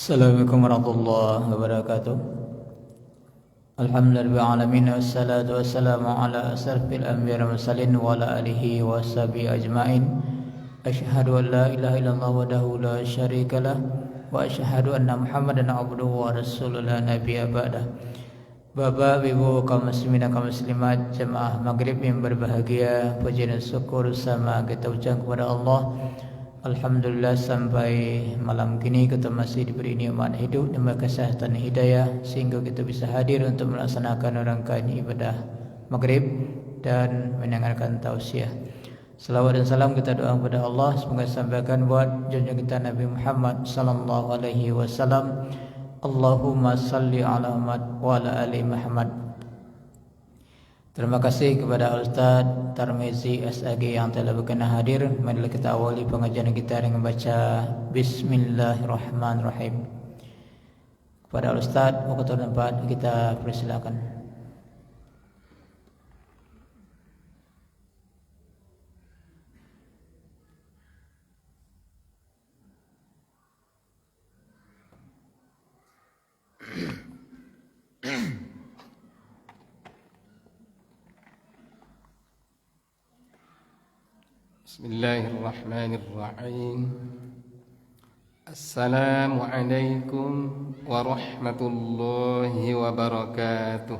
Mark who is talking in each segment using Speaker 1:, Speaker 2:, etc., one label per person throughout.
Speaker 1: Assalamualaikum warahmatullahi wabarakatuh. Alhamdulillahirrahmanirrahim. Wassalatu wassalamu ala asrafil anbiya wal mursalin wa ala alihi wa sahbihi ajma'in. Asyhadu an la ilaha illallah wahdahu la syarikalah wa asyhadu anna Muhammadan abduhu wa rasuluhu la nabiyya ba'dah. Bapak, Ibu, kaum muslimin dan kaum muslimat, jemaah maghrib yang berbahagia, puji dan syukur sama kita ucapkan kepada Allah. Alhamdulillah sampai malam kini kita masih diberi nikmat hidup dan kesehatan hidayah sehingga kita bisa hadir untuk melaksanakan rangkaian ibadah maghrib dan mendengarkan tausiah. Salawat dan salam kita doa kepada Allah semoga sampaikan buat junjungan kita Nabi Muhammad sallallahu alaihi wasallam. Allahumma salli ala Muhammad wa ala ali Muhammad. Terima kasih kepada Ustaz Tarmizi SAG yang telah berkenan hadir. Mari kita awali pengajian kita dengan membaca Bismillahirrahmanirrahim. Kepada Ustaz, waktu tempat kita persilakan.
Speaker 2: Bismillahirrahmanirrahim. Assalamualaikum warahmatullahi wabarakatuh.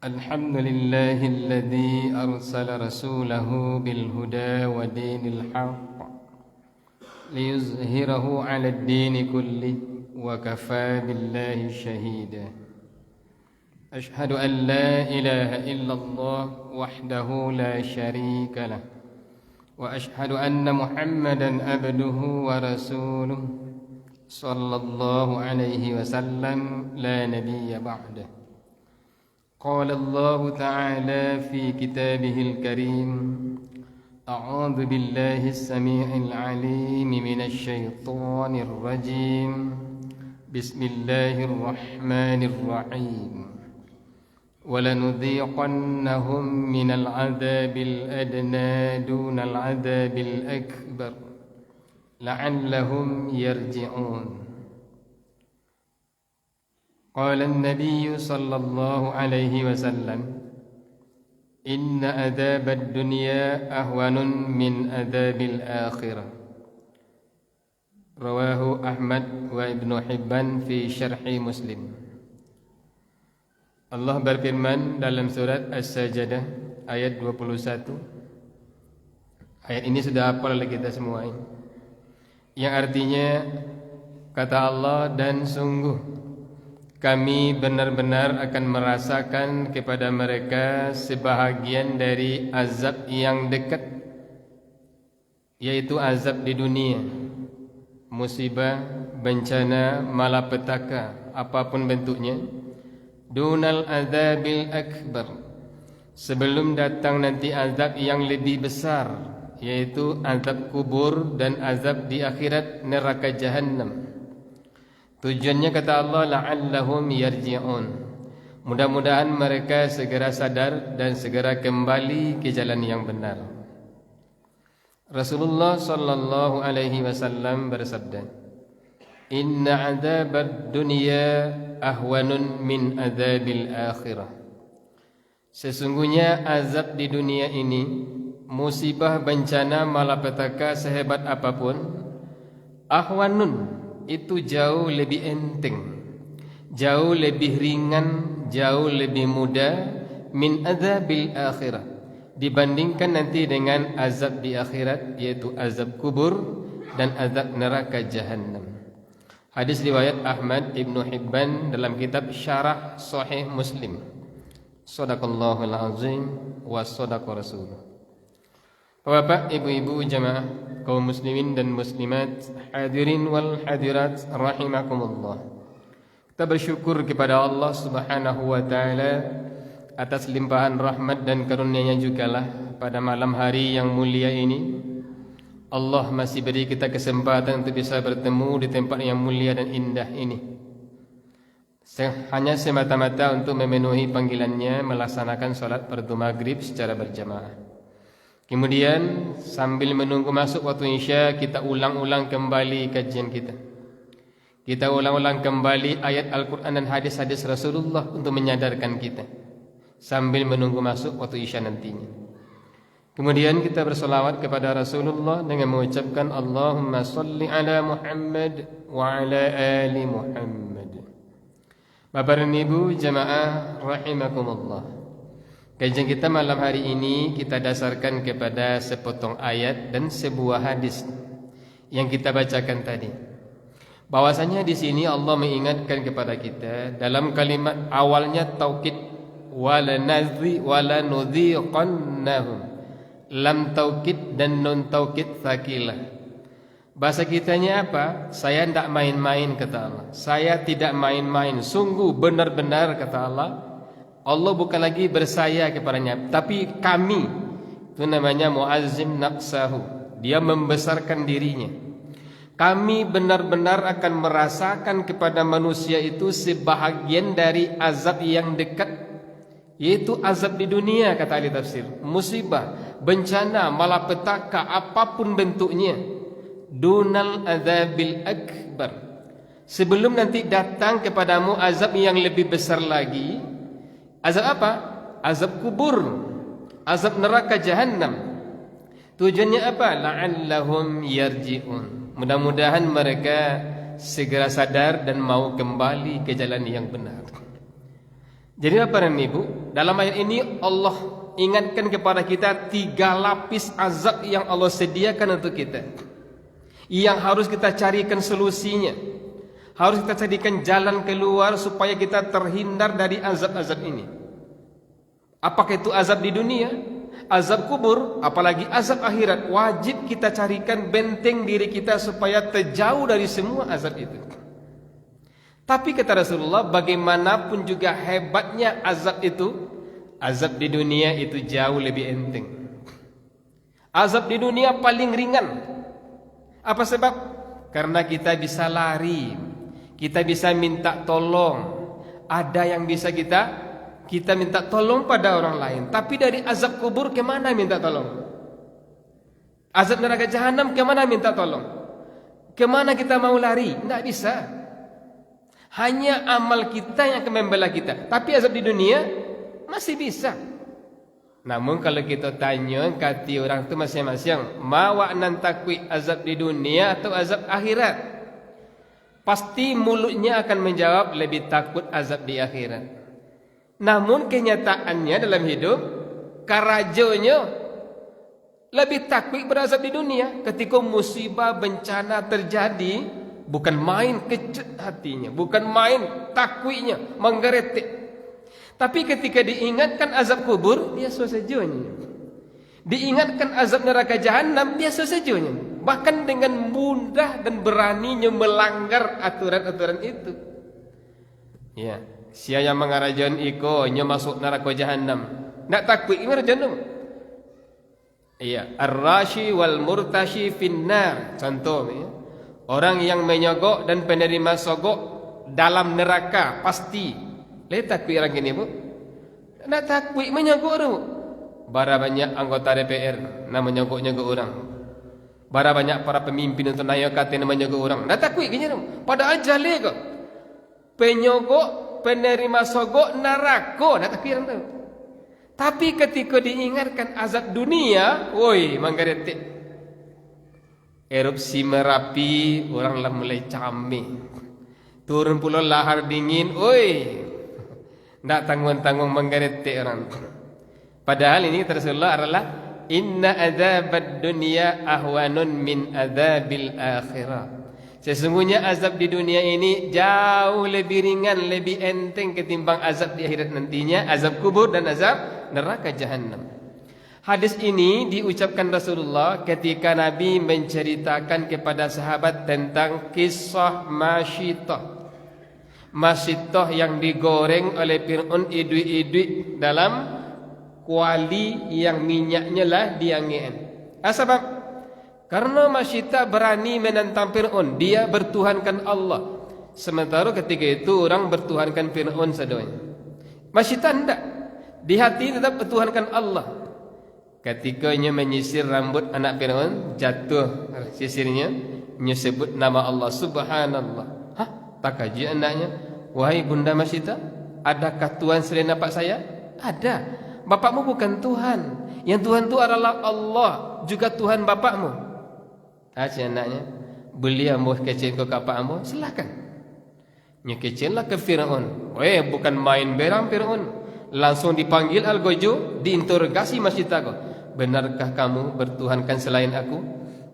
Speaker 2: Alhamdulillahilladzi arsala rasulahu bil huda wa dinil haqq liyuzhirahu 'alad dini kulli wa kafaa billahi shahida. أشهد أن لا إله إلا الله وحده لا شريك له وأشهد أن محمدا عبده ورسوله صلى الله عليه وسلم لا نبي بعده. قال الله تعالى في كتابه الكريم أعوذ بالله السميع العليم من الشيطان الرجيم بسم الله الرحمن الرحيم وَلَنُذِيقَنَّهُمْ مِنَ الْعَذَابِ الْأَدْنَى دُونَ الْعَذَابِ الْأَكْبَرِ لَعَلَّهُمْ يَرْجِعُونَ. قال النبي صلى الله عليه وسلم إن عذاب الدنيا أهون من عذاب الآخرة. رواه أحمد وابن حبان في شرح مسلم. Allah berfirman dalam surat As-Sajdah ayat 21. Ayat ini sudah hafal oleh kita semua ini. Yang artinya kata Allah, dan sungguh kami benar-benar akan merasakan kepada mereka sebahagian dari azab yang dekat, yaitu azab di dunia, musibah, bencana, malapetaka apapun bentuknya, dunal azabil akbar, sebelum datang nanti azab yang lebih besar, yaitu azab kubur dan azab di akhirat neraka jahannam. Tujuannya kata Allah, la'allahum yarji'un, mudah-mudahan mereka segera sadar dan segera kembali ke jalan yang benar. Rasulullah sallallahu alaihi wasallam bersabda, Inna azabad dunya ahwanun min azabil akhirah. Sesungguhnya azab di dunia ini, musibah, bencana, malapetaka sehebat apapun, ahwanun, itu jauh lebih enteng, jauh lebih ringan, jauh lebih mudah, min azabil akhirah, dibandingkan nanti dengan azab di akhirat, yaitu azab kubur dan azab neraka jahannam. Hadis riwayat Ahmad Ibnu Hibban dalam kitab Syarah Sahih Muslim. Shadaqallahul azim wa shadaqa rasuluh. Bapak, ibu-ibu, jamaah kaum muslimin dan muslimat, hadirin wal hadirat rahimakumullah. Kita bersyukur kepada Allah Subhanahu wa taala atas limpahan rahmat dan karunia-Nya jugalah pada malam hari yang mulia ini Allah masih beri kita kesempatan untuk bisa bertemu di tempat yang mulia dan indah ini, hanya semata-mata untuk memenuhi panggilannya melaksanakan sholat fardu maghrib secara berjamaah. Kemudian sambil menunggu masuk waktu Isya, kita ulang-ulang kembali kajian kita. Kita ulang-ulang kembali ayat Al-Quran dan hadis-hadis Rasulullah untuk menyadarkan kita sambil menunggu masuk waktu Isya nantinya. Kemudian kita bersolawat kepada Rasulullah dengan mengucapkan Allahumma salli ala Muhammad wa ala ali Muhammad. Bapak dan Ibu jamaah rahimakumullah. Kajian kita malam hari ini kita dasarkan kepada sepotong ayat dan sebuah hadis yang kita bacakan tadi. Bahwasanya di sini Allah mengingatkan kepada kita dalam kalimat awalnya taukid wala nudhiqannahum. Lam taukid dan non taukid tsakilah. Bahasa kitanya apa? Saya tidak main-main kata Allah. Saya tidak main-main, sungguh benar-benar kata Allah. Allah bukan lagi bersaya kepadanya, tapi kami. Itu namanya muazzim nafsahu. Dia membesarkan dirinya. Kami benar-benar akan merasakan kepada manusia itu sebahagian dari azab yang dekat, yaitu azab di dunia kata ahli tafsir. Musibah, bencana, malapetaka apapun bentuknya. Dunal adzabil akbar. Sebelum nanti datang kepadamu azab yang lebih besar lagi. Azab apa? Azab kubur, azab neraka jahanam. Tujuannya apa? La'allahum yarji'un. Mudah-mudahan mereka segera sadar dan mau kembali ke jalan yang benar. Jadi Bapak dan Ibu, dalam ayat ini Allah ingatkan kepada kita 3 lapis azab yang Allah sediakan untuk kita, yang harus kita carikan solusinya. Harus kita carikan jalan keluar supaya kita terhindar dari azab-azab ini. Apakah itu azab di dunia, azab kubur, apalagi azab akhirat. Wajib kita carikan benteng diri kita supaya terjauh dari semua azab itu. Tapi kata Rasulullah, bagaimanapun juga hebatnya azab itu, azab di dunia itu jauh lebih enteng. Azab di dunia paling ringan. Apa sebab? Karena kita bisa lari, kita bisa minta tolong. Ada yang bisa kita minta tolong pada orang lain. Tapi dari azab kubur kemana minta tolong? Azab neraka jahanam kemana minta tolong? Kemana kita mau lari? Tidak bisa. Hanya amal kita yang akan membela kita. Tapi azab di dunia masih bisa. Namun kalau kita tanya kata orang itu masing-masing, ma wa'nan takwi, azab di dunia atau azab akhirat? Pasti mulutnya akan menjawab lebih takut azab di akhirat. Namun kenyataannya dalam hidup, karajonya lebih takut berazab di dunia. Ketika musibah bencana terjadi, bukan main kecut hatinya, bukan main takutnya, menggeretik. Tapi ketika diingatkan azab kubur, dia sesajunya. Diingatkan azab neraka jahanam, dia sesajunya. Bahkan dengan mudah dan beraninya melanggar aturan-aturan itu. Ya, siapa yang mengarajan iko nya masuk neraka jahanam. Nak takut gimana jantung? Iya, ar-rashi wal murtashi finnar. Contoh ya. Orang yang menyogok dan penerima sogok dalam neraka pasti. Lihat takut orang gini, Bu. Nak takut menyogok tu. Bara banyak anggota DPR nak menyogok-nyogok orang. Bara banyak para pemimpin untuk naik kata nak menyogok orang. Nak takut gini tu. Padahal jale kok. Penyogok, penerima sogok neraka, nak takut orang tu. Tapi ketika diingatkan azab dunia, woi, manggaretik. Erupsi Merapi, orang lah mulai camik. Turun pula lahar dingin, woi. Tak tanggung-tanggung menggeretik orang. Padahal ini Rasulullah adalah inna azabad dunya ahwanun min azabil akhirah. Sesungguhnya azab di dunia ini jauh lebih ringan, lebih enteng ketimbang azab di akhirat nantinya, azab kubur dan azab neraka jahanam. Hadis ini diucapkan Rasulullah ketika Nabi menceritakan kepada sahabat tentang kisah Masyitah. Masyitah yang digoreng oleh Fir'aun idui-idui dalam kuali yang minyaknya lah diangin. Sebab karena Masyitah berani menentang Fir'aun, dia bertuhankan Allah. Sementara ketika itu orang bertuhankan Fir'aun sadonya. Masyitah tidak, di hati tetap bertuhankan Allah. Ketika nya menyisir rambut anak Fir'aun, jatuh sisirnya, nya sebut nama Allah. Subhanallah. Hah? Tak kaji anaknya. Wahai Bunda Masyita, adakah Tuhan selain bapak saya? Ada. Bapakmu bukan Tuhan. Yang Tuhan itu adalah Allah, juga Tuhan bapakmu. Si anaknya, beliau mau kecil ke bapakmu, silakan. Nya kecillah ke Fir'aun. Bukan main berang Fir'aun. Langsung dipanggil Al-Gojo, diinterogasi Masyita ko. Benarkah kamu bertuhankan selain aku?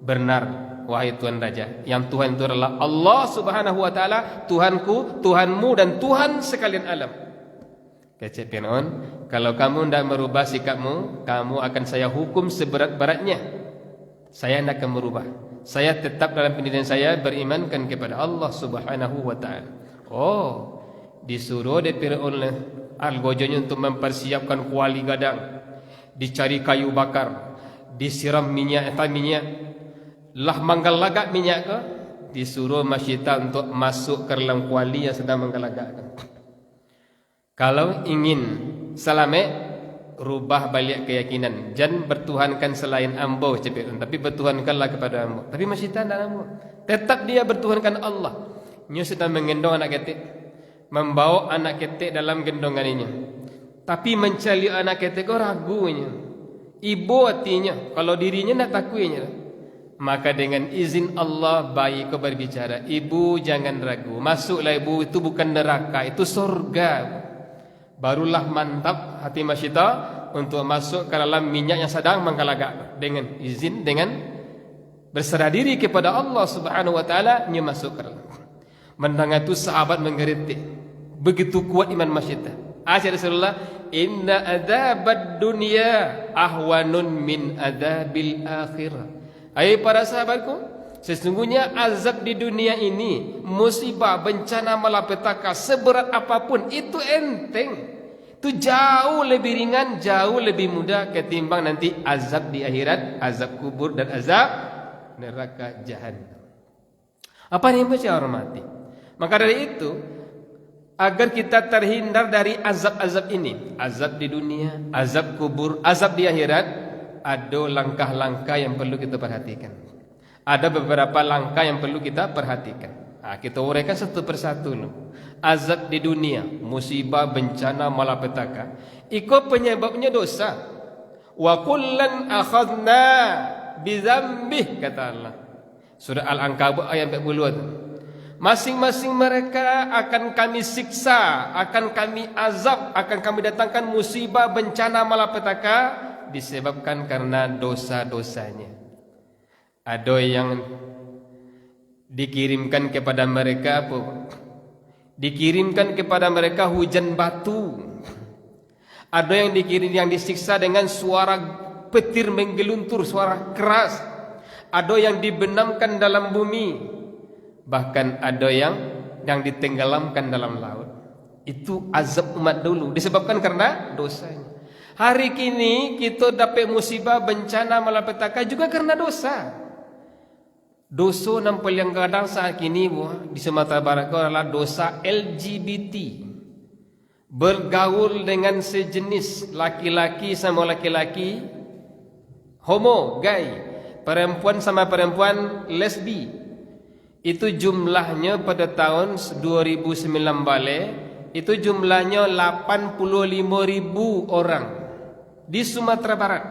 Speaker 2: Benar. Wahai Tuan Raja, yang Tuhan itu adalah Allah Subhanahu wa taala, Tuhanku, Tuhanmu dan Tuhan sekalian alam. Kecil Fir'aun, kalau kamu tidak merubah sikapmu, kamu akan saya hukum seberat-beratnya. Saya tidak akan merubah. Saya tetap dalam pendirian saya, berimankan kepada Allah Subhanahu wa taala. Disuruh oleh Fir'aun Al-Gojonya untuk mempersiapkan kuali gadang, dicari kayu bakar, disiram minyak. Lah manggal lagak minyak ke, disuruh Masyita untuk masuk ke dalam kuali yang sedang menggalagak. Kalau ingin selamat, rubah balik keyakinan. Jangan bertuhankan selain ambo, tapi bertuhankanlah kepada ambo. Tapi Masyita tidak ambo. Tetap dia bertuhankan Allah. Nya sedang menggendong anak ketik, membawa anak ketik dalam gendongan ini. Tapi mencari anak ketik ragunya. Ibu hatinya, kalau dirinya nak takuinya. Maka dengan izin Allah bayi kau berbicara, ibu jangan ragu, masuklah ibu, itu bukan neraka, itu surga. Barulah mantap hati Masyita untuk masuk ke dalam minyak yang sedang menggalagak. Dengan izin, dengan berserah diri kepada Allah Subhanahu wa taala, nya masuk ke dalam. Mendengar itu sahabat menggeritik. Begitu kuat iman Masyita. Asyhadu Rasulullah, inna adzabad dunya ahwanun min adzabil akhirah. Hai para sahabatku, sesungguhnya azab di dunia ini, musibah, bencana, malapetaka, seberat apapun, itu enteng. Itu jauh lebih ringan, jauh lebih mudah ketimbang nanti azab di akhirat, azab kubur dan azab neraka jahanam. Apa yang saya hormati? Maka dari itu, agar kita terhindar dari azab-azab ini, azab di dunia, azab kubur, azab di akhirat, ada langkah-langkah yang perlu kita perhatikan. Ada beberapa langkah yang perlu kita perhatikan. Kita uraikan satu persatu. Azab di dunia, musibah, bencana, malapetaka, itu penyebabnya dosa. Wa kullan akhadna bizambih, kata Allah. Surah Al-Ankabut ayat 40. Masing-masing mereka akan kami siksa, akan kami azab, akan kami datangkan musibah, bencana, malapetaka, disebabkan karena dosa-dosanya. Ada yang dikirimkan kepada mereka apa? Dikirimkan kepada mereka hujan batu. Ada yang dikirim, yang disiksa dengan suara petir menggeluntur, suara keras. Ada yang dibenamkan dalam bumi. Bahkan ada yang ditenggelamkan dalam laut. Itu azab umat dulu, disebabkan karena dosanya. Hari kini kita dapat musibah, bencana, malapetaka juga karena dosa. Dosa nampil yang kadang saat ini di Sumatera Barat adalah dosa LGBT. Bergaul dengan sejenis, laki-laki sama laki-laki, homo, gay, perempuan sama perempuan, lesbi. Itu jumlahnya pada tahun 2009 balik, itu jumlahnya 85.000 orang di Sumatera Barat.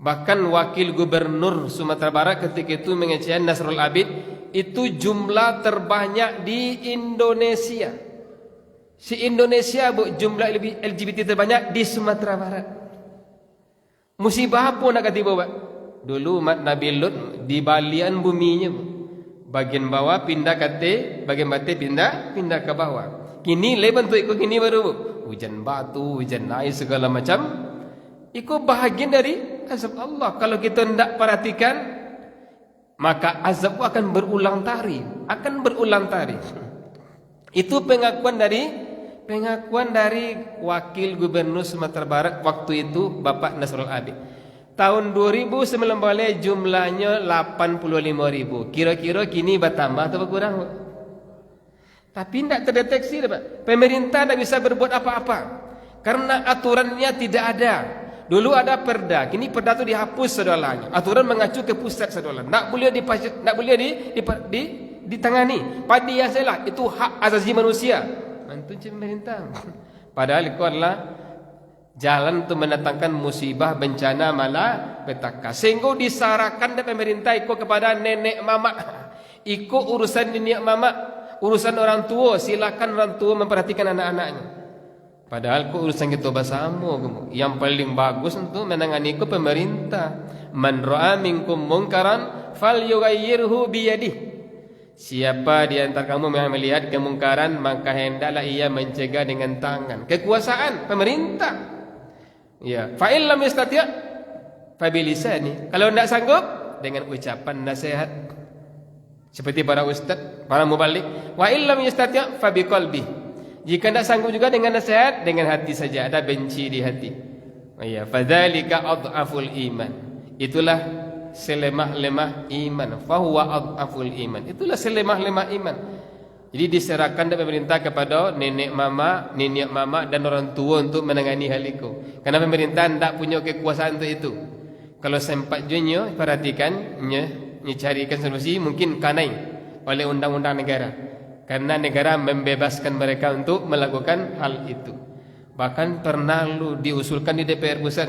Speaker 2: Bahkan wakil gubernur Sumatera Barat ketika itu mengecek Nasrul Abid, itu jumlah terbanyak di Indonesia. Si Indonesia jumlah LGBT terbanyak di Sumatera Barat. Musibah apa nak kata bawa? Dulu umat Nabi Lut di balian buminya, bagian bawah pindah kate, bagian bawah pindah ke bawah. Kini leban tu ikut kini baru hujan batu, hujan air segala macam. Itu bahagian dari azab Allah. Kalau kita tidak perhatikan, maka azab akan berulang tarikh. Itu pengakuan dari wakil gubernur Sumatera Barat waktu itu, Bapak Nasrul Abid. Tahun 2009 balik jumlahnya 85.000. Kira-kira kini bertambah atau berkurang? Tapi tidak terdeteksi, Pak. Pemerintah tidak bisa berbuat apa-apa karena aturannya tidak ada. Dulu ada perda, kini perda tu dihapus saudara. Aturan mengacu ke pusat saudara. Tak boleh ditangani. Padi yang salah itu hak asasi manusia. Mantu pemerintah. Padahal itu adalah jalan untuk mendatangkan musibah bencana malapetaka. Sehingga disarahkan dari pemerintah ikut kepada nenek mama. Ikut urusan nenek mama, urusan orang tua. Silakan orang tua memperhatikan anak-anaknya. Padahal urusan kita bersama. Yang paling bagus untuk menangani itu pemerintah. Man ra'a minkum munkaran falyughayyirhu biyadihi. Siapa di antara kamu yang melihat kemungkaran, maka hendaklah ia mencegah dengan tangan. Kekuasaan pemerintah. Ya, fa in lam yastati' fa bilisani. Kalau tidak sanggup, dengan ucapan nasihat. Seperti para ustaz, para mubalik. Wa in lam yastati' fa biqalbi. Jika tidak sanggup juga dengan nasihat, dengan hati saja, ada benci di hati. Ya, fadzalika adhaful iman. Itulah selemah-lemah iman. Fahuwa adhaful iman. Itulah selemah-lemah iman. Jadi diserahkan dari pemerintah kepada nenek mama dan orang tua untuk menangani hal itu. Karena pemerintah tidak punya kekuasaan untuk itu. Kalau sempat junyo, perhatikan, carikan solusi mungkin kanai oleh undang-undang negara. Karena negara membebaskan mereka untuk melakukan hal itu. Bahkan pernah diusulkan di DPR pusat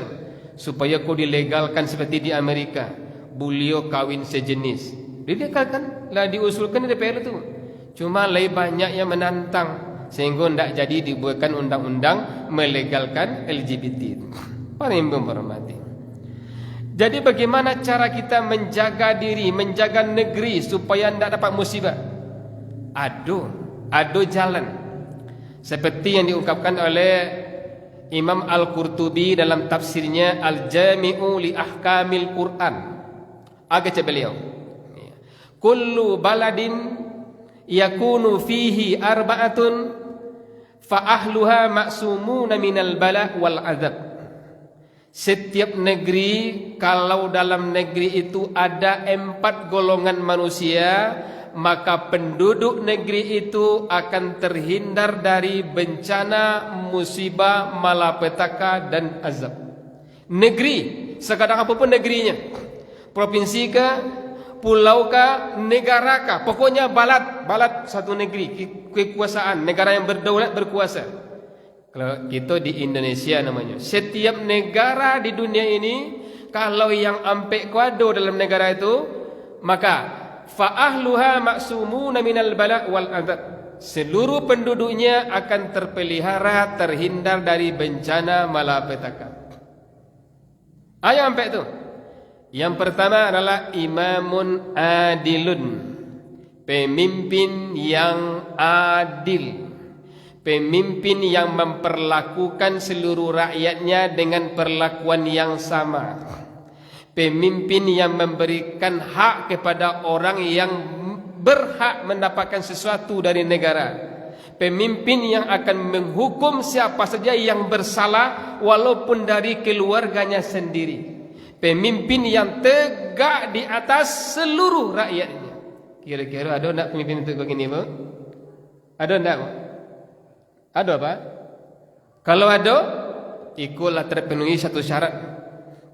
Speaker 2: supaya kau dilegalkan seperti di Amerika, beliau kawin sejenis. Dilegalkan, diusulkan di DPR itu. Cuma lebih banyak yang menantang sehingga tidak jadi dibuatkan undang-undang melegalkan LGBT. Para ibu hormati. Jadi bagaimana cara kita menjaga diri, menjaga negeri supaya tidak dapat musibah? Ado jalan. Seperti yang diungkapkan oleh Imam Al-Qurtubi dalam tafsirnya Al-Jami'u li Ahkamil Quran. Kata beliau, kullu baladin yakunu fihi arba'atun fa ahluha ma'sumuna minal bala wal azab. Setiap negeri, kalau dalam negeri itu ada 4 golongan manusia, maka penduduk negeri itu akan terhindar dari bencana, musibah, malapetaka dan azab. Negeri, sekadang apapun negerinya, provinsi kah, pulau kah, negara kah, pokoknya balad satu negeri, kekuasaan, negara yang berdaulat, berkuasa. Kalau kita di Indonesia namanya, setiap negara di dunia ini, kalau yang ampe kuado dalam negara itu, maka fa ahluha ma'sumuna minal bala wal adab. Seluruh penduduknya akan terpelihara, terhindar dari bencana malapetaka. Ayat sampai itu. Yang pertama adalah imamun adilun, pemimpin yang adil, pemimpin yang memperlakukan seluruh rakyatnya dengan perlakuan yang sama. Pemimpin yang memberikan hak kepada orang yang berhak mendapatkan sesuatu dari negara. Pemimpin yang akan menghukum siapa saja yang bersalah walaupun dari keluarganya sendiri. Pemimpin yang tegak di atas seluruh rakyatnya. Kira-kira ada tak pemimpin untuk begini, Bu? Ada tak? Ada apa? Kalau ada, ikutlah terpenuhi satu syarat.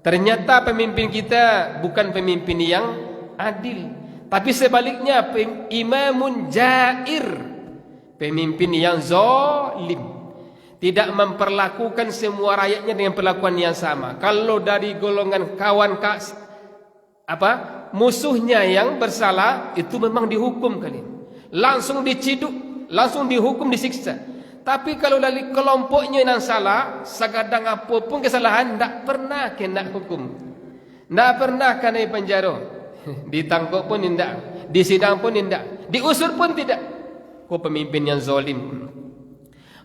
Speaker 2: Ternyata pemimpin kita bukan pemimpin yang adil, tapi sebaliknya imamun jair, pemimpin yang zalim, tidak memperlakukan semua rakyatnya dengan perlakuan yang sama. Kalau dari golongan kawan musuhnya yang bersalah, itu memang dihukum kali, langsung diciduk, langsung dihukum, disiksa. Tapi kalau dari kelompoknya yang salah, sekadang apapun kesalahan, tidak pernah kena hukum, tidak pernah kena penjara, ditangkap pun tidak, disidang pun tidak, diusir pun tidak. Kau pemimpin yang zalim.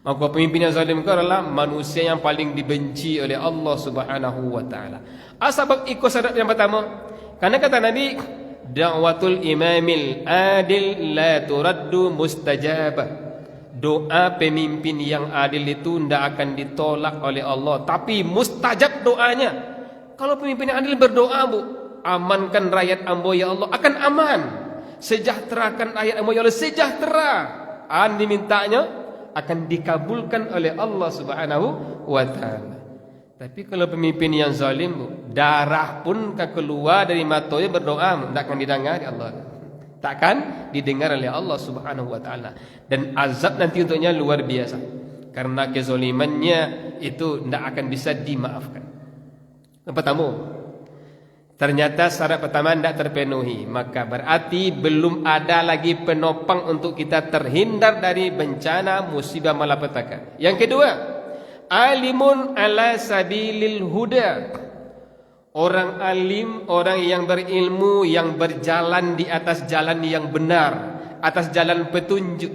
Speaker 2: Maka pemimpin yang zalim itu adalah manusia yang paling dibenci oleh Allah Subhanahu wa taala. Asbab ikut syarat yang pertama, karena kata Nabi, da'watul imamil adil la turaddu mustajabah. Doa pemimpin yang adil itu tidak akan ditolak oleh Allah, tapi mustajab doanya. Kalau pemimpin yang adil berdoa, Bu, amankan rakyat ambo ya Allah, akan aman. Sejahterakan rakyat ambo ya Allah, sejahtera. Dimintanya akan dikabulkan oleh Allah Subhanahu wa taala. Tapi kalau pemimpin yang zalim, darah pun kan keluar dari matanya berdoa, tak akan didengar oleh Allah. Takkan didengar oleh Allah Subhanahu wa taala. Dan azab nanti untuknya luar biasa. Karena kezalimannya itu tidak akan bisa dimaafkan. Yang pertama, ternyata syarat pertama tidak terpenuhi, maka berarti belum ada lagi penopang untuk kita terhindar dari bencana musibah malapetaka. Yang kedua, alimun ala sabilil huda. Orang alim, orang yang berilmu, yang berjalan di atas jalan yang benar, atas jalan petunjuk.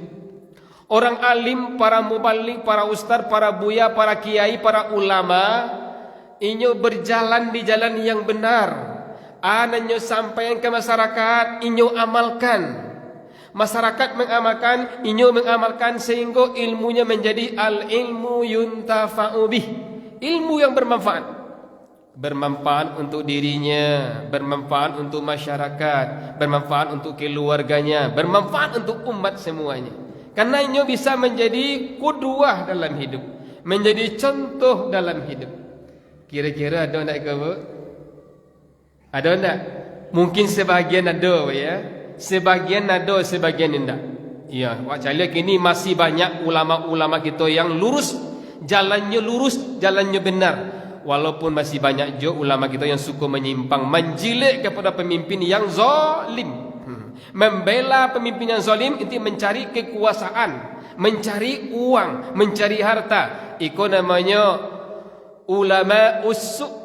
Speaker 2: Orang alim, para mubalik, para ustaz, para buya, para kiai, para ulama, inyo berjalan di jalan yang benar. Ananyo sampaikan ke masyarakat, inyo amalkan. Masyarakat mengamalkan, inyo mengamalkan, sehingga ilmunya menjadi al-ilmu yuntafa'u bih. Ilmu yang bermanfaat. Bermanfaat untuk dirinya, bermanfaat untuk masyarakat, bermanfaat untuk keluarganya, bermanfaat untuk umat semuanya. Karena inyo bisa menjadi qudwah dalam hidup, menjadi contoh dalam hidup. Kira-kira ada tak ke? Ada tak? Mungkin sebahagian ada ya. Sebahagian ada, sebahagian tidak. Ya, wajahnya kini masih banyak ulama-ulama kita yang lurus, jalannya benar. Walaupun masih banyak juga ulama kita yang suka menyimpang, menjilik kepada pemimpin yang zalim. Membela pemimpin yang zalim itu mencari kekuasaan, mencari uang, mencari harta. Itu namanya ulama usuk.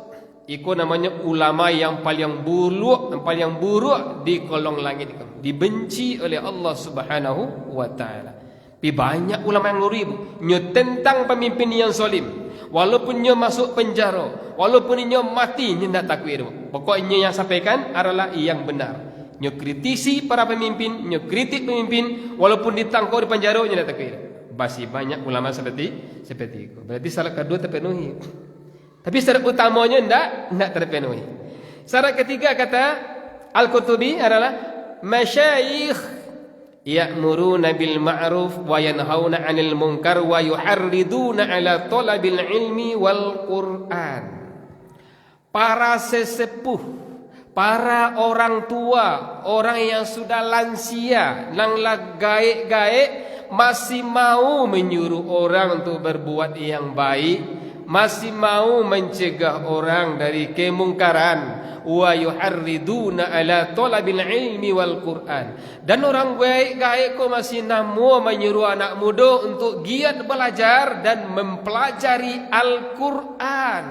Speaker 2: Itu namanya ulama yang paling buruk di kolong langit, dibenci oleh Allah Subhanahu wa taala. Tapi banyak ulama yang luri nyo tentang pemimpin yang zalim. Walaupun nyo masuk penjara, walaupun nyo mati, nyo tidak takut itu. Pokoknya yang sampaikan adalah yang benar. Nyo kritisi para pemimpin, nyo kritik pemimpin, walaupun ditangkap di penjara, nyo tidak takut itu. Masih banyak ulama seperti itu. Berarti syarat kedua terpenuhi. Tapi syarat utamanya tidak terpenuhi. Syarat ketiga kata Al-Qurtubi adalah masyayikh ya'muruna bil ma'ruf wa yanhauna 'anil munkar wa yuharriduna 'ala talabil ilmi wal Qur'an. Para sesepuh, para orang tua, orang yang sudah lansia, nang gaek-gaek masih mau menyuruh orang untuk berbuat yang baik, masih mau mencegah orang dari kemungkaran. Wa yuharriduna ala talabil ilmi wal Qur'an. Dan orang gaik-gaik ko masih namo menyuruh anak muda untuk giat belajar dan mempelajari Al-Qur'an.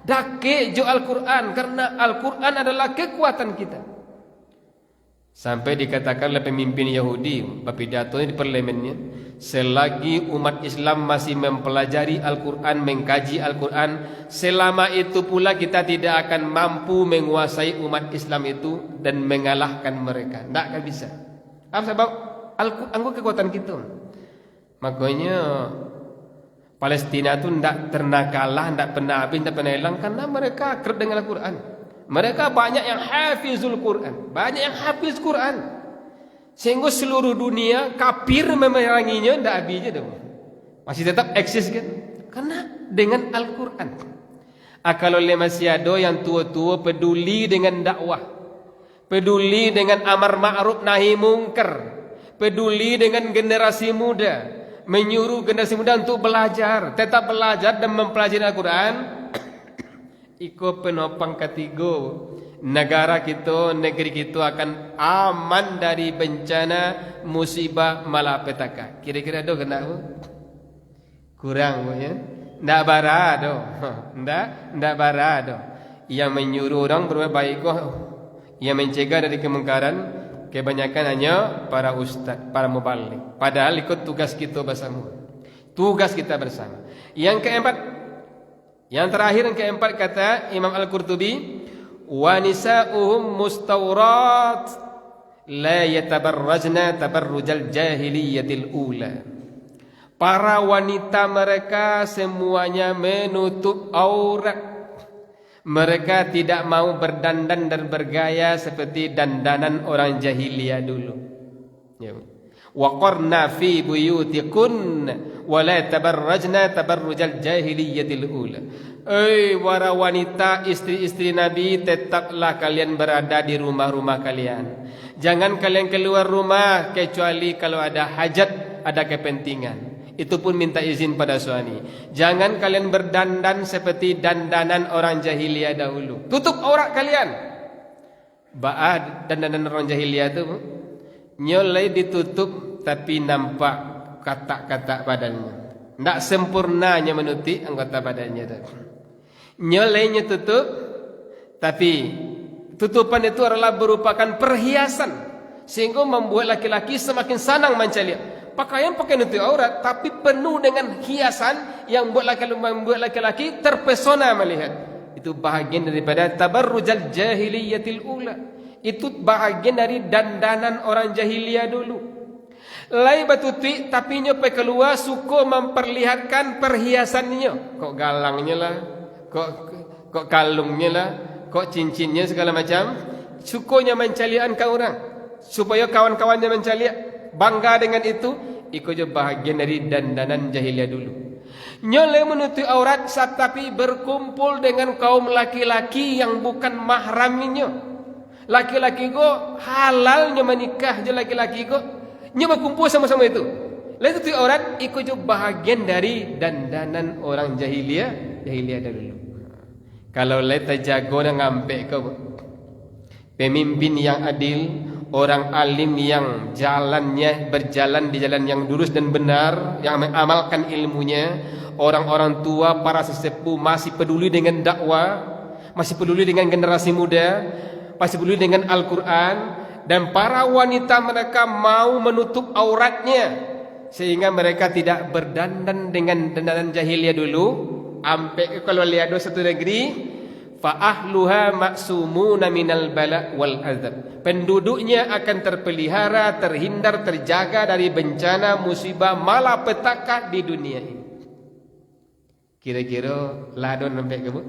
Speaker 2: Dake jo Al-Qur'an, karena Al-Qur'an adalah kekuatan kita. Sampai dikatakan oleh pemimpin Yahudi pidatonya di parlemennya, selagi umat Islam masih mempelajari Al-Quran, mengkaji Al-Quran, selama itu pula kita tidak akan mampu menguasai umat Islam itu dan mengalahkan mereka. Tidak akan bisa. Apa sebab? Al-Quran itu kekuatan kita. Makanya Palestina itu tidak pernah kalah, tidak pernah habis, tidak pernah hilang, karena mereka kerap dengan Al-Quran. Mereka banyak yang hafizul Quran, banyak yang hafiz Quran, sehingga seluruh dunia kafir memeranginya tidak habis je dah. Masih tetap eksis kan? Karena dengan Al-Quran. Kalau masih ada yang tua-tua peduli dengan dakwah, peduli dengan amar ma'ruf nahi mungkar, peduli dengan generasi muda, menyuruh generasi muda untuk belajar, tetap belajar dan mempelajari Al-Quran. Iko penopang ketiga, negara kita, negeri kita akan aman dari bencana musibah malapetaka. Kira-kira ada kena apa? Kurang ya? Ndak barado. Ndak barado. Yang menyuruh orang berbuat baik kok, yang mencegah dari kemungkaran kebanyakan hanya para ustaz, para mubalik. Padahal ikut tugas kita bersama. Tugas kita bersama. Yang keempat, yang terakhir yang keempat kata Imam Al-Qurtubi, wa nisa'uhum mustawrat la yatabarrajna tabarrujal jahiliyatil ula. Para wanita mereka semuanya menutup aurat. Mereka tidak mau berdandan dan bergaya seperti dandanan orang jahiliyah dulu. Ya. Wa qarna fi buyutikunna wa la tabarrajna tabarrujal jahiliyatil ula. Para wanita, istri-istri Nabi, tetaplah kalian berada di rumah-rumah kalian. Jangan kalian keluar rumah kecuali kalau ada hajat, ada kepentingan. Itu pun minta izin pada suami. Jangan kalian berdandan seperti dandanan orang jahiliyah dahulu. Tutup aurat kalian. Dandanan orang jahiliyah itu nyolai ditutup tapi nampak kata-kata badannya. Tak sempurnanya menutup anggota badannya itu. Nyolainya tutup, tapi tutupan itu adalah merupakan perhiasan sehingga membuat laki-laki semakin senang mencari. Pakaian nutup aurat tapi penuh dengan hiasan yang membuat laki-laki terpesona melihat. Itu bahagian daripada tabarrujal jahiliyatil ula. Itu bahagian dari dandanan orang jahiliyah dulu. Lai batuti tapi nyope keluar suka memperlihatkan perhiasannya. Kok galangnya lah, kok kalungnya lah, kok cincinnya segala macam. Sukanya mencalian ke orang supaya kawan-kawannya mencalian. Bangga dengan itu, ikut bahagian dari dandanan jahiliyah dulu. Nyoleh menutup aurat tapi berkumpul dengan kaum laki-laki yang bukan mahramnya. Laki-laki go halalnya menikah je laki-laki go nya berkumpul sama-sama itu. Lalu tutup aurat ikut bahagian dari dandanan orang jahiliyah dulu. Kalau leta jago dan ngampe kau pemimpin yang adil, orang alim yang berjalan di jalan yang lurus dan benar, yang mengamalkan ilmunya, orang-orang tua, para sesepuh masih peduli dengan dakwah, masih peduli dengan generasi muda, masih peduli dengan Al-Quran, dan para wanita mereka mau menutup auratnya sehingga mereka tidak berdandan dengan dandanan jahiliyah dulu. Sampai kalau lihat satu negeri, fa ahluha maksumuna minal bala wal azab. Penduduknya akan terpelihara, terhindar, terjaga dari bencana, musibah, malapetaka di dunia ini. Kira-kira ladon sampai ke bu?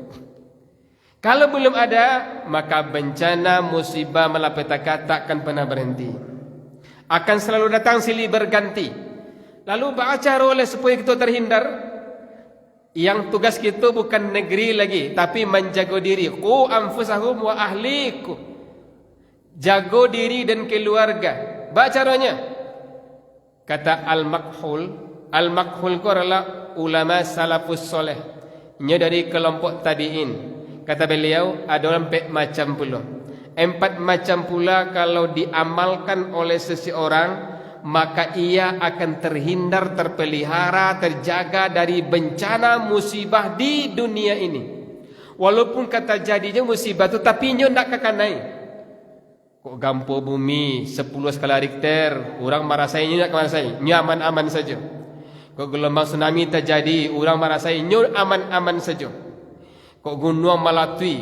Speaker 2: Kalau belum ada, maka bencana, musibah, malapetaka takkan pernah berhenti. Akan selalu datang silih berganti. Lalu bagaimana oleh supaya kita terhindar? Yang tugas kita bukan negeri lagi, tapi menjaga diri. Qu anfusahum wa ahlikum. Jaga diri dan keluarga. Bagaimana caranya? Kata Al-Makhul. Al-Makhul itu adalah ulama salafus soleh. Nya dari kelompok tabi'in. Kata beliau, ada 4 macam pula. 4 macam pula kalau diamalkan oleh seseorang, maka ia akan terhindar, terpelihara, terjaga dari bencana musibah di dunia ini. Walaupun kata jadinya musibah itu, tapi nyo nak kekanai. Kok gampo bumi 10 skala Richter, orang merasai nyo nak merasai, nyo aman-aman saja. Kok gelombang tsunami terjadi, orang merasai nyo aman-aman saja. Kok gunung melatui,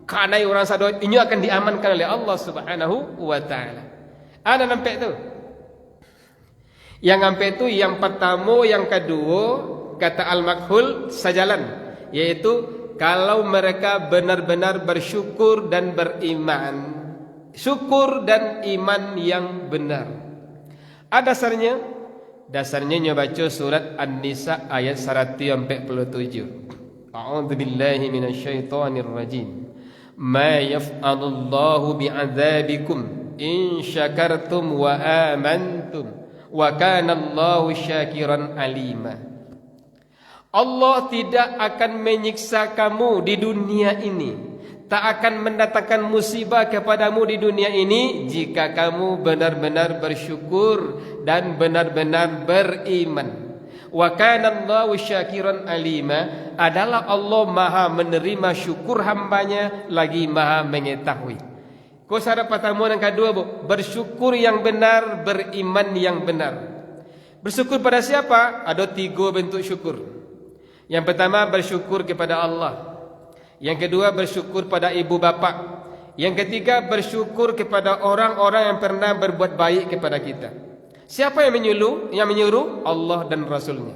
Speaker 2: kanai orang sadoi, ini akan diamankan oleh Allah Subhanahu wa taala. Ada nampak tu. Yang nampak tu yang pertama, yang kedua, kata Al-Makhul sejalan, yaitu kalau mereka benar-benar bersyukur dan beriman. Syukur dan iman yang benar. Ada dasarnya? Dasarnya nyo baca surat An-Nisa ayat 147. A'udzu billahi minasyaitonir rajim. Ma yaf'alullahu bi'adzabikum in syakartum wa amantum wa kana Allahu syakiran alima. Allah tidak akan menyiksa kamu di dunia ini, tak akan mendatangkan musibah kepadamu di dunia ini jika kamu benar-benar bersyukur dan benar-benar beriman. Wa kana Allahu syakiran alima, adalah Allah maha menerima syukur hambanya lagi maha mengetahui. Kau syarat pertama dan kedua bu, bersyukur yang benar, beriman yang benar. Bersyukur pada siapa? Ada 3 bentuk syukur. Yang pertama bersyukur kepada Allah. Yang kedua bersyukur pada ibu bapa. Yang ketiga bersyukur kepada orang-orang yang pernah berbuat baik kepada kita. Siapa yang menyuruh? Yang menyuruh Allah dan Rasulnya.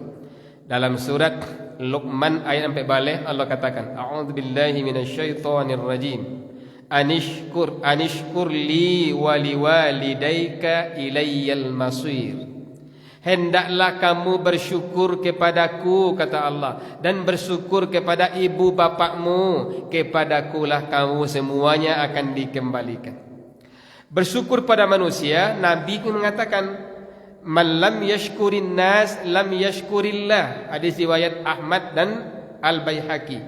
Speaker 2: Dalam surat Luqman ayat 4 balik Allah katakan, A'udzubillahi minasyaitonir rajim. Anishkur li wa liwalidayka ilayyal masir. Hendaklah kamu bersyukur kepadaku, kata Allah, dan bersyukur kepada ibu bapakmu. Kepadakulah kamu semuanya akan dikembalikan. Bersyukur pada manusia, Nabi mengatakan, man lam yashkurin nas lam yashkurillah. Hadis riwayat Ahmad dan Al-Baihaqi.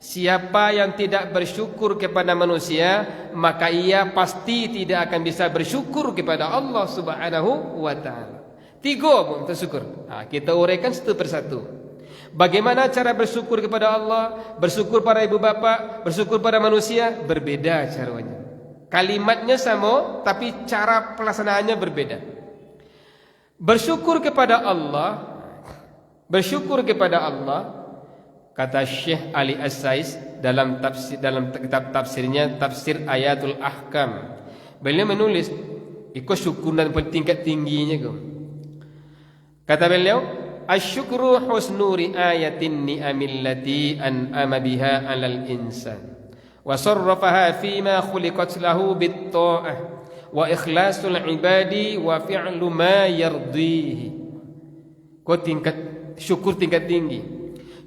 Speaker 2: Siapa yang tidak bersyukur kepada manusia, maka ia pasti tidak akan bisa bersyukur kepada Allah Subhanahu wa ta'ala. 3 pun tersyukur. Kita uraikan satu persatu. Bagaimana cara bersyukur kepada Allah, bersyukur pada ibu bapa, bersyukur pada manusia, berbeda caranya. Kalimatnya sama, tapi cara pelaksanaannya berbeda. Bersyukur kepada Allah, kata Syekh Ali As-Sais dalam kitab tafsirnya, Tafsir Ayatul Ahkam. Beliau menulis, ikut syukur dan tingkat tingginya kau. Kata beliau, asyukru husnu riayatin ni'amil lati an'ama biha 'alal insan wa sarrafaha fima khuliqat lahu bit ta'ah wa ikhlasul ibadi wa fi'lu ma yardihi. Kau tingkat syukur tingkat tinggi.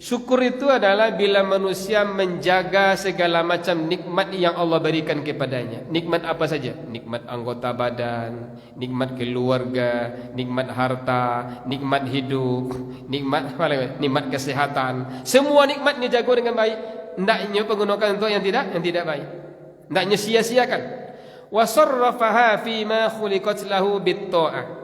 Speaker 2: Syukur itu adalah bila manusia menjaga segala macam nikmat yang Allah berikan kepadanya. Nikmat apa saja? Nikmat anggota badan, nikmat keluarga, nikmat harta, nikmat hidup, nikmat kesehatan. Semua nikmatnya jaga dengan baik. Hendaknya menggunakan untuk yang tidak baik. Hendaknya sia-siakan. Wa sarrafaha fi ma khuliqat lahu bit ta'ah.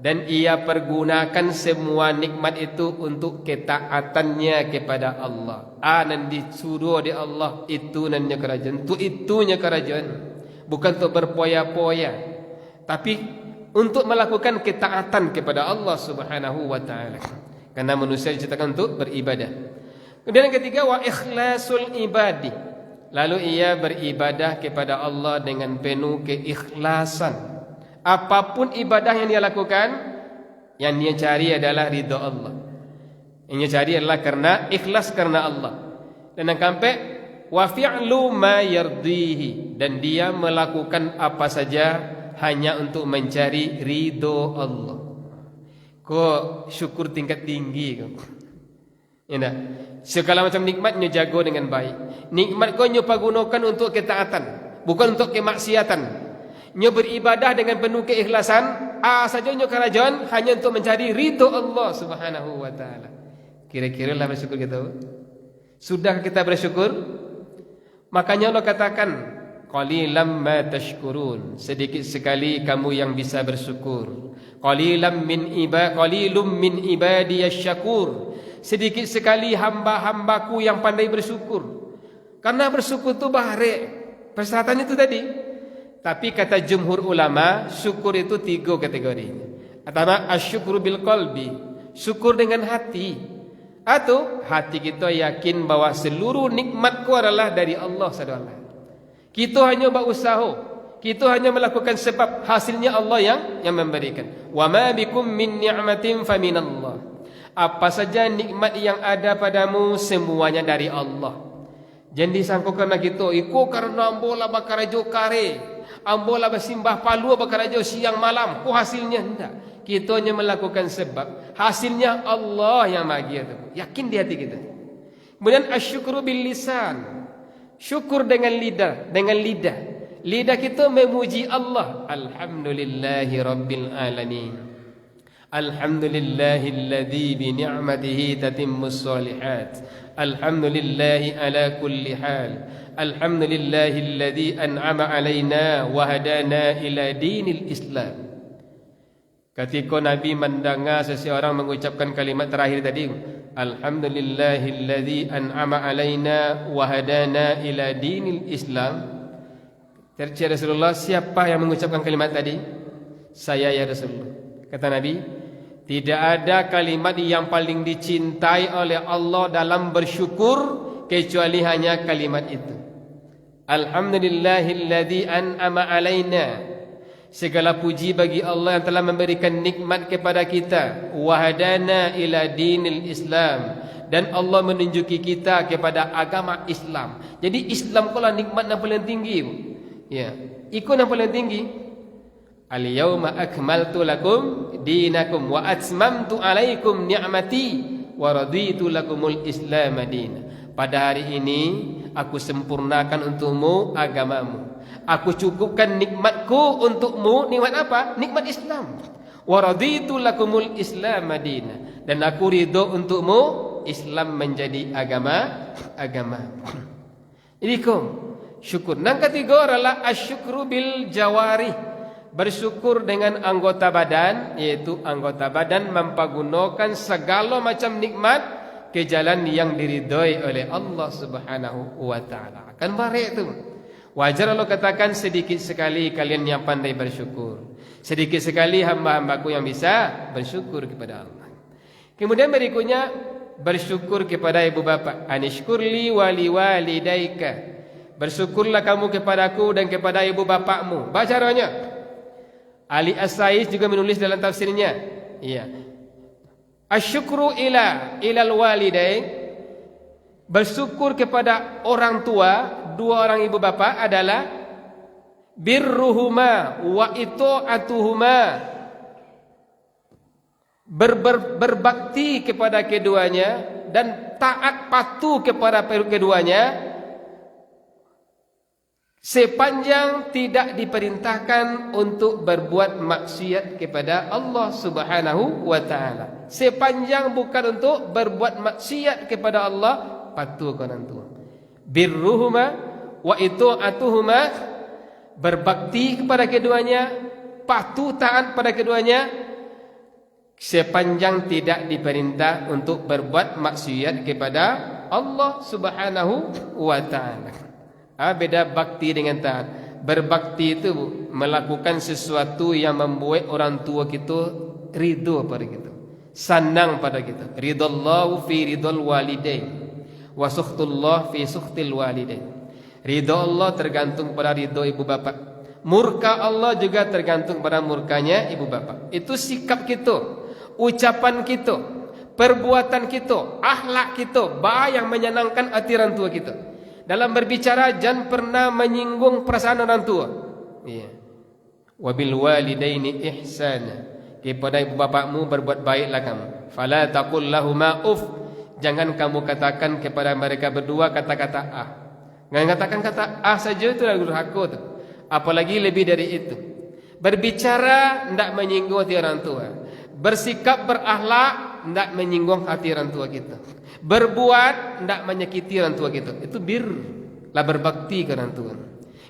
Speaker 2: Dan ia pergunakan semua nikmat itu untuk ketaatannya kepada Allah. Dan disuruh oleh Allah itu nanya kerajaan, itu itunya kerajaan. Bukan untuk berpoya-poya, tapi untuk melakukan ketaatan kepada Allah Subhanahu wa ta'ala. Karena manusia diciptakan untuk beribadah. Kemudian yang ketiga, wa ikhlasul ibadi. Lalu ia beribadah kepada Allah dengan penuh keikhlasan. Apapun ibadah yang dia lakukan, yang dia cari adalah ridha Allah. Yang dia cari adalah karena ikhlas karena Allah. Dan yang keempat, wa fi'lu ma yardihi. Dan dia melakukan apa saja hanya untuk mencari ridha Allah. Kau syukur tingkat tinggi kau. Ya, segala macam nikmatnya jaga dengan baik. Nikmat kau nyoba gunakan untuk ketaatan, bukan untuk kemaksiatan. Nyo beribadah dengan penuh keikhlasan, saja nyo kerajaan hanya untuk mencari ridha Allah Subhanahu wa ta'ala. Kira-kira lah bersyukur kita. Sudah kita bersyukur? Makanya Allah katakan, qalilam ma tashkurun. Sedikit sekali kamu yang bisa bersyukur. Qalilum min ibadiyasy syakur. Sedikit sekali hamba-hambaku yang pandai bersyukur. Karena bersyukur itu baharik. Persyaratan itu tadi. Tapi kata jumhur ulama, syukur itu 3 kategorinya. Pertama, asyukru bil qalbi, syukur dengan hati. Atau hati kita yakin bahwa seluruh nikmatku adalah dari Allah SWT. Kita hanya berusaha, kita hanya melakukan sebab, hasilnya Allah yang memberikan. Wa ma bikum min ni'matin faminallah. Apa saja nikmat yang ada padamu semuanya dari Allah. Jangan disangka karena kita, karena ambola bakar jo kare. Ambola bersimbah palu bakar aja siang malam. Hasilnya tidak. Kita hanya melakukan sebab. Hasilnya Allah yang bagi itu. Yakin di hati kita. Kemudian asyukru bil lisan. Syukur dengan lidah. Lidah kita memuji Allah. Alhamdulillahi rabbil alamin. Alhamdulillahilladzi bi ni'matihi tatimmus shalihat. Alhamdulillahi ala kulli hal. Alhamdulillahilladzi an'ama alaina wa hadana ila dinil Islam. Ketika Nabi mendengar seseorang mengucapkan kalimat terakhir tadi, Alhamdulillahilladzi an'ama alaina wa hadana ila dinil Islam. Tercela Rasulullah, siapa yang mengucapkan kalimat tadi? Saya ya Rasulullah. Kata Nabi, tidak ada kalimat yang paling dicintai oleh Allah dalam bersyukur kecuali hanya kalimat itu. Alhamdulillahilladzi an'ama alaina. Segala puji bagi Allah yang telah memberikan nikmat kepada kita. Wa hadana ila dinil Islam. Dan Allah menunjuki kita kepada agama Islam. Jadi Islam kala nikmat yang paling tinggi. Ya, ikut yang paling tinggi. Al-yawma akmaltu lakum dinakum wa atmamtu alaikum ni'mati wa raditu lakumul Islam madina. Pada hari ini aku sempurnakan untukmu agamamu. Aku cukupkan nikmatku untukmu. Nikmat apa? Nikmat Islam. Wa raditu lakumul Islam madina. Dan aku ridho untukmu Islam menjadi agama. Jadi kau syukur. Nang ketiga adalah asyukru bil jawari. Bersyukur dengan anggota badan, yaitu anggota badan mempergunakan segala macam nikmat ke jalan yang diridhoi oleh Allah Subhanahu wa taala. Kan baik tu. Wajar Allah katakan sedikit sekali kalian yang pandai bersyukur. Sedikit sekali hamba-hambaku yang bisa bersyukur kepada Allah. Kemudian berikutnya bersyukur kepada ibu bapa. Anishkurli wali walidaika. Bersyukurlah kamu kepadaku dan kepada ibu bapakmu. Baca caranya. Ali As-Sa'is juga menulis dalam tafsirnya. Iya. Asyukru ilal walidain. Bersyukur kepada orang tua, dua orang ibu bapa adalah birruhuma wa itu'atuhuma. Berbakti kepada keduanya dan taat patuh kepada keduanya sepanjang tidak diperintahkan untuk berbuat maksiat kepada Allah Subhanahu wa taala. Sepanjang bukan untuk berbuat maksiat kepada Allah, patuh kepada orang tua. Birruhuma wa itu'atuhuma, berbakti kepada keduanya, patuh taat pada keduanya sepanjang tidak diperintah untuk berbuat maksiat kepada Allah Subhanahu wa taala. Beda bakti dengan taat. Berbakti itu melakukan sesuatu yang membuat orang tua kita ridho pada kita, senang pada kita. Ridallahu fi ridal walidain wa sukhtullah fi sukhtil walidain. Ridho Allah tergantung pada ridho ibu bapa. Murka Allah juga tergantung pada murkanya ibu bapa. Itu sikap kita, ucapan kita, perbuatan kita, akhlak kita, yang menyenangkan hati orang tua kita. Dalam berbicara jangan pernah menyinggung perasaan orang tua. Iya. Wabil walidaini ihsana. Kepada ibu bapakmu berbuat baiklah kamu. Fala taqul lahumā uff. Jangan kamu katakan kepada mereka berdua kata-kata ah. Jangan katakan kata ah saja, itu dah durhaka tu. Apalagi lebih dari itu. Berbicara tidak menyinggung hati orang tua. Bersikap berakhlak tidak menyinggung hati orang tua kita. Berbuat tidak menyakiti orang tua kita. Itu birlah, berbakti ke orang tua.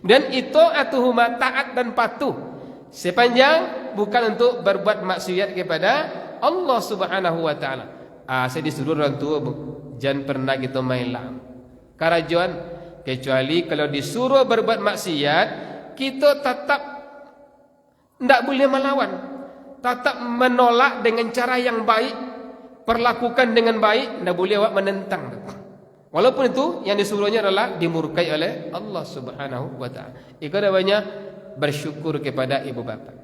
Speaker 2: Dan itu atuhuma, taat dan patuh sepanjang bukan untuk berbuat maksiat kepada Allah Subhanahu wa taala. Saya disuruh orang tua, jangan pernah kita main lam. Karajuan, kecuali kalau disuruh berbuat maksiat, kita tetap tidak boleh melawan. Tetap menolak dengan cara yang baik. Perlakukan dengan baik, tidak boleh awak menentang. Walaupun itu yang disuruhnya adalah dimurkai oleh Allah Subhanahu wa taala. Itu namanya bersyukur kepada ibu bapa.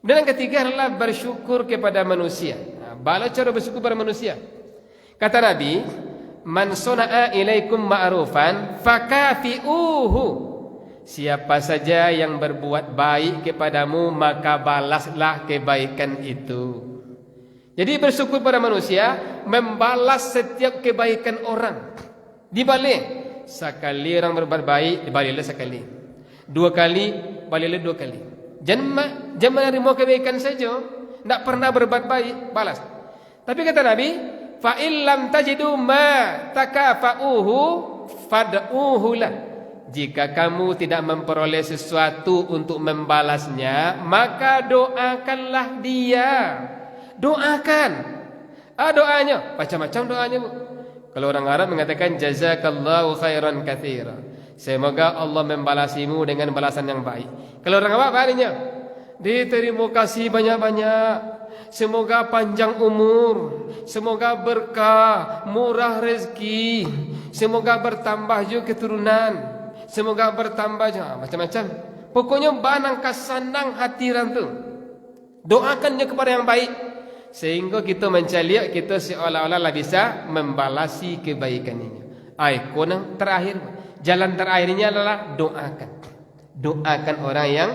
Speaker 2: Dan yang ketiga adalah bersyukur kepada manusia. Bala cara bersyukur kepada manusia. Kata Nabi, man sana'a ilaikum ma'rufan fakafi'uhu. Siapa saja yang berbuat baik kepadamu, maka balaslah kebaikan itu. Jadi bersyukur pada manusia, membalas setiap kebaikan orang. Dibalik. Sekali orang berbuat baik, dibaliklah sekali. Dua kali, baliklah dua kali. Jangan menerima kebaikan saja, tidak pernah berbuat baik, balas. Tapi kata Nabi, fa illam tajidu ma takafa'uhu fad'uhu lah. Jika kamu tidak memperoleh sesuatu untuk membalasnya, maka doakanlah dia. Doakan. Doanya macam-macam doanya, Bu. Kalau orang Arab mengatakan jazakallahu khairan katsira. Semoga Allah membalasimu dengan balasan yang baik. Kalau orang Arab artinya diterima kasih banyak-banyak. Semoga panjang umur, semoga berkah, murah rezeki, semoga bertambah juga keturunan, semoga bertambah juga macam-macam. Pokoknya banangka senang hati rantu. Doakannya kepada yang baik. Sehingga kita mencari, kita seolah-olah bisa membalasi kebaikannya. Konang terakhir, jalan terakhirnya adalah doakan. Doakan orang yang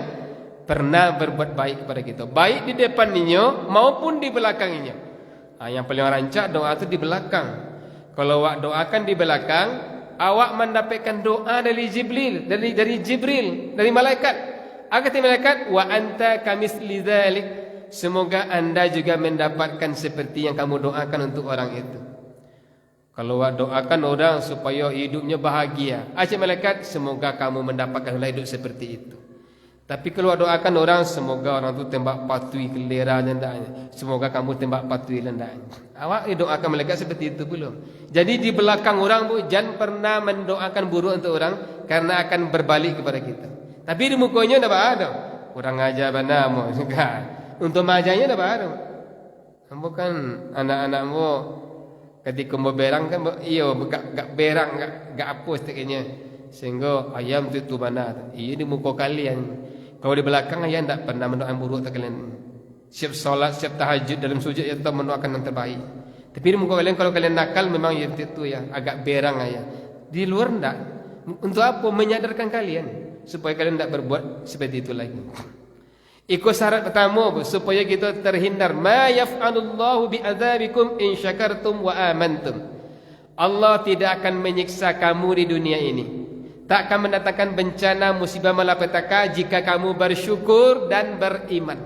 Speaker 2: pernah berbuat baik kepada kita, baik di depannya maupun di belakangnya. Yang paling rancak doa itu di belakang. Kalau awak doakan di belakang, awak mendapatkan doa dari Jibril, dari malaikat. Kata malaikat, wa anta kamisli dzalik, semoga anda juga mendapatkan seperti yang kamu doakan untuk orang itu. Kalau awak doakan orang supaya hidupnya bahagia, malaikat, semoga kamu mendapatkan hidup seperti itu. Tapi kalau doakan orang, semoga orang tu tembak patui kelera hendaknya, semoga kamu tembak patui hendaknya. Awak doakan malaikat seperti itu belum? Jadi di belakang orang bu, jangan pernah mendoakan buruk untuk orang, karena akan berbalik kepada kita. Tapi di mukanya tak ada. Kurang ajar benar mu. Untuk majanya tak ada. Bukan anak-anakmu ketika mau berang kan, iyo gak berang, gak apa setidaknya, sehingga ayam tu mana? Iya di muka kalian. Kalau di belakang ayah tidak pernah mendoakan buruk tak kalian. Siap solat, siap tahajud dalam sujud ya tetap mendoakan yang terbaik. Tapi di muka kalian kalau kalian nakal memang ya itu ya agak berang ayah. Di luar tidak. Untuk apa? Menyadarkan kalian supaya kalian tidak berbuat seperti itu lagi. Ikut syarat pertama supaya kita terhindar. Ma yaf'alullahu bi'adzabikum in syakartum wa amantum. Allah tidak akan menyiksa kamu di dunia ini, tak akan mendatangkan bencana musibah malapetaka jika kamu bersyukur dan beriman.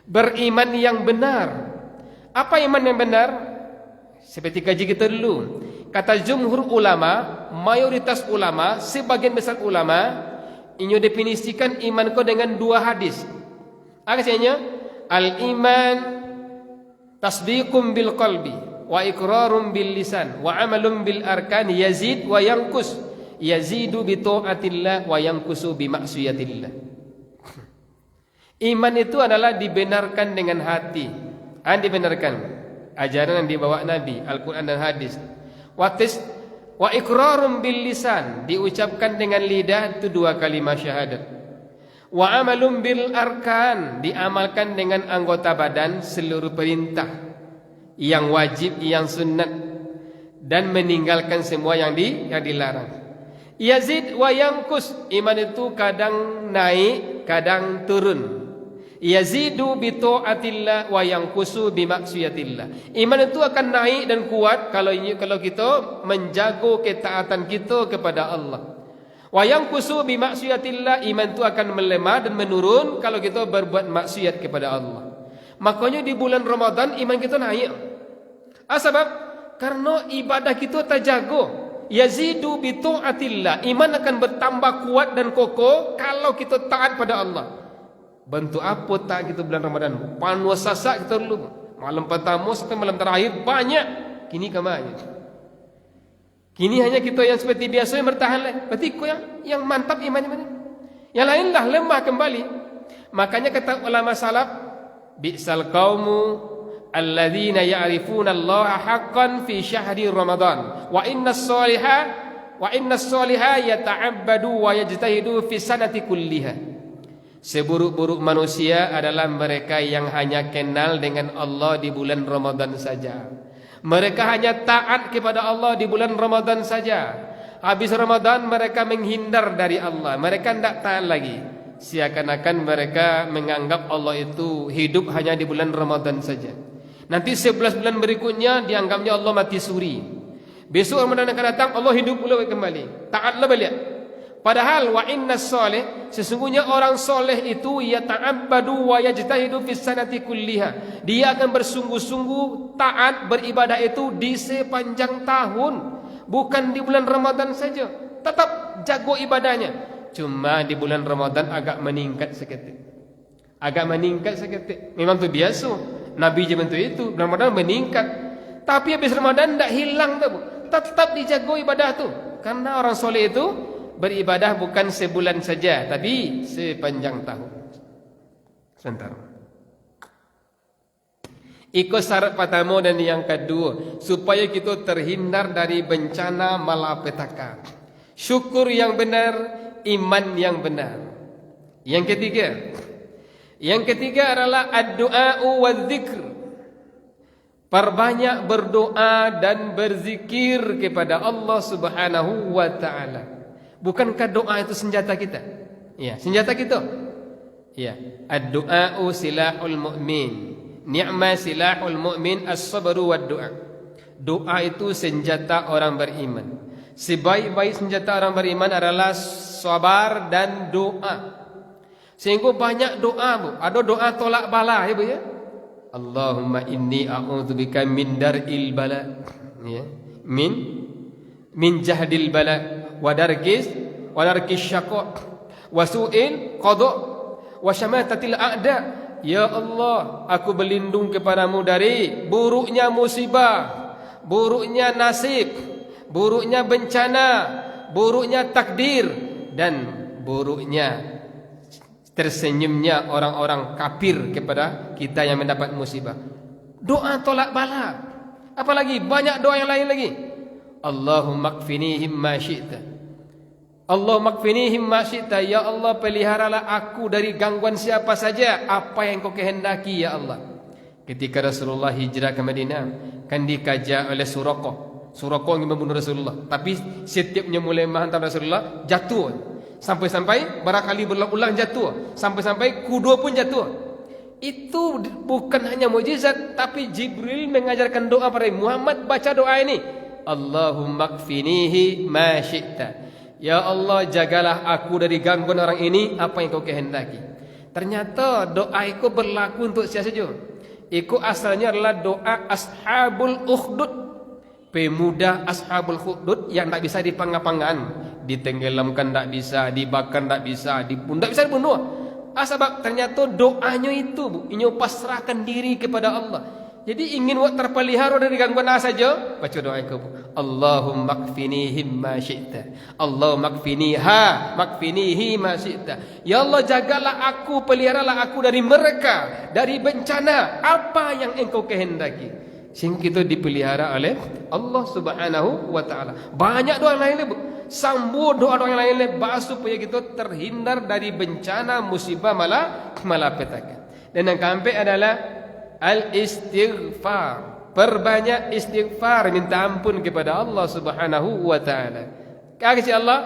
Speaker 2: Beriman yang benar. Apa iman yang benar? Seperti kaji kita dulu. Kata jumhur ulama, mayoritas ulama, sebagian besar ulama, ini definisikan iman kau dengan dua hadis. Apa katanya? Al-iman tasdiqum bil qalbi wa iqrarum bil lisan wa amalum bil arkan yazid wa yanqus. Yazidu bi ta'atillah wa yanqusu bi maksiatillah. Iman itu adalah dibenarkan dengan hati. Dibenarkan ajaran yang dibawa Nabi, Al-Quran dan hadis. Wa iqrarum bil lisan, diucapkan dengan lidah itu dua kalimat syahadat. Wa amalum bil arkan, diamalkan dengan anggota badan seluruh perintah yang wajib, yang sunnat, dan meninggalkan semua yang dilarang. Yazid wa yanqus, iman itu kadang naik, kadang turun. Yazidu bi ta'atillah wa yanqusu bi maksiatillah. Iman itu akan naik dan kuat kalau kita menjaga ketaatan kita kepada Allah. Wa yanqusu bi maksiatillah, iman itu akan melemah dan menurun kalau kita berbuat maksiat kepada Allah. Makanya di bulan Ramadan iman kita naik. Sebab karena ibadah kita terjaga. Yazidu bi ta'atillah, iman akan bertambah kuat dan kokoh kalau kita taat pada Allah. Bentuk apa taat kita bulan Ramadan? Panuas sasak kita dulu, malam pertama sampai malam terakhir banyak. Kini kemana? Kini hanya kita yang seperti biasa yang bertahan lah. Berarti kau yang mantap iman mana? Yang lainlah lemah kembali. Makanya kata ulama salaf, bi'sal qaumu alladzina ya'rifuna Allah haqqan fi syahri Ramadan wa innas salihah yata'abbadu wa yajtahidu fi sanati kulliha. Seburuk-buruk manusia adalah mereka yang hanya kenal dengan Allah di bulan Ramadan saja. Mereka hanya taat kepada Allah di bulan Ramadan saja. Habis Ramadan mereka menghindar dari Allah, mereka tidak taat lagi. Seakan-akan mereka menganggap Allah itu hidup hanya di bulan Ramadan saja. Nanti 11 bulan berikutnya dianggapnya Allah mati suri. Besok Ramadan akan datang, Allah hidup pula kembali. Taatlah balik. Padahal wa innas salih, sesungguhnya orang soleh itu yata'abbadu wa yajtahidu fis sanati kulliha. Dia akan bersungguh-sungguh taat beribadah itu di sepanjang tahun, bukan di bulan Ramadan saja. Tetap jago ibadahnya. Cuma di bulan Ramadan agak meningkat seketik. Memang itu biasa. Nabi je bentuk itu. Bulan Ramadan meningkat. Tapi habis Ramadan tidak hilang tu. Tetap dijaga ibadah tu. Karena orang soleh itu beribadah bukan sebulan saja, tapi sepanjang tahun. Sebentar. Ikut syarat pertama dan yang kedua, supaya kita terhindar dari bencana malapetaka. Syukur yang benar, iman yang benar. Yang ketiga adalah ad-du'a'u wadzikr. Perbanyak berdoa dan berzikir kepada Allah Subhanahu wa taala. Bukankah doa itu senjata kita? Ya, senjata kita. Ya, ad-du'a'u silahul mu'min. Ni'ma silahul mu'min as-sabru wad-du'a. Doa itu senjata orang beriman. Sebaik-baik senjata orang beriman adalah sabar dan doa. Sehingga banyak doa, Bu. Ada doa tolak bala, ya, Bu, ya. Allahumma inni a'udzubika min dar'il bala. Ya. Min jahdil bala wa darkis syaqa wa su'il qada wa syamatatil a'da. Ya Allah, aku berlindung kepadamu dari buruknya musibah, buruknya nasib, buruknya bencana, buruknya takdir, dan buruknya tersenyumnya orang-orang kafir kepada kita yang mendapat musibah. Doa tolak bala. Apalagi banyak doa yang lain lagi. Allahumma kfinihim ma syi'ta. Allahumma kfinihim ma syi'ta. Ya Allah, peliharalah aku dari gangguan siapa saja, apa yang kau kehendaki, ya Allah. Ketika Rasulullah hijrah ke Madinah, kan dikaja oleh Suraqah ingin membunuh Rasulullah, tapi setiapnya mulai menghantam Rasulullah, jatuh. Sampai-sampai barangkali berulang-ulang jatuh, sampai-sampai kedua pun jatuh. Itu bukan hanya mukjizat, tapi Jibril mengajarkan doa pada Muhammad, baca doa ini. Allahumma kfinihi ma syi'ta. Ya Allah, jagalah aku dari gangguan orang ini, apa yang kau kehendaki. Ternyata doa itu berlaku untuk siapa saja. Itu asalnya adalah doa ashabul ukhdud, pemuda ashabul ukhdud yang tak bisa dipanggang-panggang, ditenggelamkan tak bisa, dibakar tak bisa, tak bisa dibunuh. Sebab ternyata doanya itu, Bu, inyo pasrahkan diri kepada Allah. Jadi ingin terpelihara dari gangguan apa saja, baca doa itu, Bu. Allahumma kfinihim ma syi'ta. Allahumma kfinihi ma syi'ta. Ya Allah, jagalah aku, peliharalah aku dari mereka, dari bencana apa yang engkau kehendaki. Sehingga kita dipelihara oleh Allah Subhanahu wa taala. Banyak doa lain, Bu. Sambut doa-doa yang lain supaya kita terhindar dari bencana, musibah, malapetaka. Dan yang keempat adalah al-istighfar. Perbanyak istighfar, minta ampun kepada Allah Subhanahu wa taala. Kata Allah,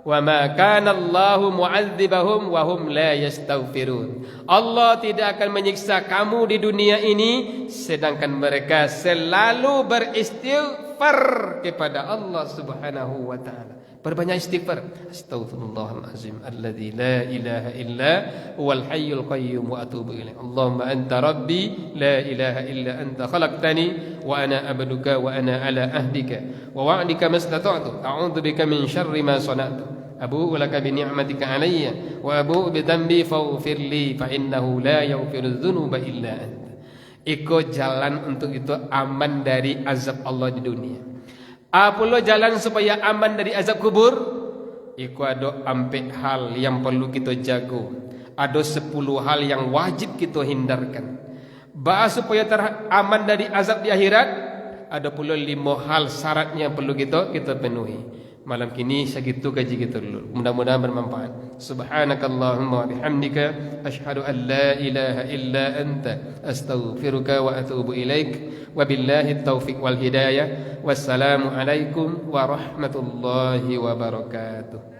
Speaker 2: "Wa ma kana Allahu mu'adzibahum wa hum la yastaghfirun." Allah tidak akan menyiksa kamu di dunia ini sedangkan mereka selalu beristighfar kepada Allah Subhanahu wa taala. Perbanyak istighfar. Astaghfirullahalazim alladzi la ilaha illa huwal hayyul qayyum wa atubu ilaih. Allahumma anta rabbi la ilaha illa anta khalaqtani wa ana abduka wa ana ala ahdika wa wa'dika mastata'tu. A'udzu bika min syarri ma sana'tu. Abu'u laka bi ni'matika alayya wa abu'u bi dhanbi faghfir li fa innahu la yaghfiru dzunuba illa anta. Ikut jalan untuk itu aman dari azab Allah di dunia. Apa jalan supaya aman dari azab kubur? Iku ada ampe hal yang perlu kita jago. Ada 10 hal yang wajib kita hindarkan. Supaya aman dari azab di akhirat, ada pula 5 hal syaratnya yang perlu kita penuhi. Malam kini segitu kaji kita dulu. Mudah-mudahan bermanfaat. Subhanakallahumma wa bihamdika asyhadu an la ilaha illa anta astaghfiruka wa atubu ilaik. Wabillahi taufiq wal hidayah. Wassalamu alaikum warahmatullahi wabarakatuh.